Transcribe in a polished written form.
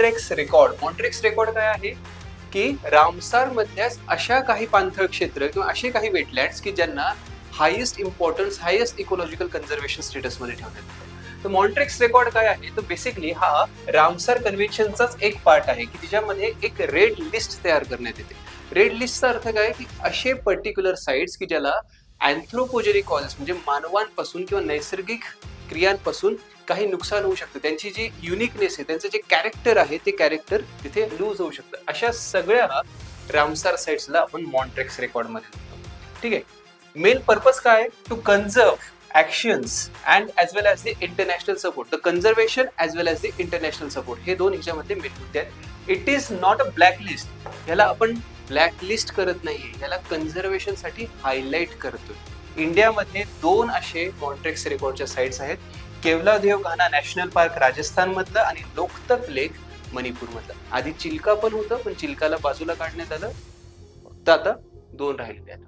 मॉन्ट्रेक्स record काय आहे की रामसार मधल्याच अशा काही पाणथळ क्षेत्र किंवा असे काही वेटलँड्स की ज्यांना highest importance, highest ecological conservation status मध्ये ठेवण्यात येतं. तर मॉन्ट्रेक्स रेकॉर्ड काय आहे, तर बेसिकली हा रामसार कन्व्हेन्शनचाच एक पार्ट आहे की तिच्यामध्ये एक रेड लिस्ट तयार करण्यात येते. रेड लिस्टचा अर्थ काय की असे पर्टिक्युलर साइट्स की ज्याला अँथ्रोपोजेनिक कॉजेस म्हणजे मानवांपासून किंवा नैसर्गिक क्रियांपासून काही नुकसान होऊ शकतं, त्यांची जी युनिकनेस आहे, त्यांचं जे कॅरेक्टर आहे ते कॅरेक्टर तिथे लूज होऊ शकतं. अशा सगळ्या रामसार साइट्सला आपण मॉन्ट्रेक्स रेकॉर्ड मध्ये देतो. ठीक आहे. मेन पर्पज काय आहे, to conserve actions and as well as the international support. The conservation as well as the international support हे दोन ह्याच्यामध्ये मेन मुद्दे आहेत. It is not a black list. ह्याला आपण ब्लॅक लिस्ट करत नाहीये, ह्याला कन्झर्वेशन साठी हायलाइट करतोय. इंडियामध्ये 2 असे मॉन्ट्रेक्स रेकॉर्डच्या साइट्स आहेत, केवलादेव घाना नॅशनल पार्क राजस्थान मधलं आणि लोकतक लेक मणिपूर मधलं. आधी चिल्का पण होतं, पण चिल्काला बाजूला काढण्यात आलं. फक्त आता 2 राहिलेले आहेत.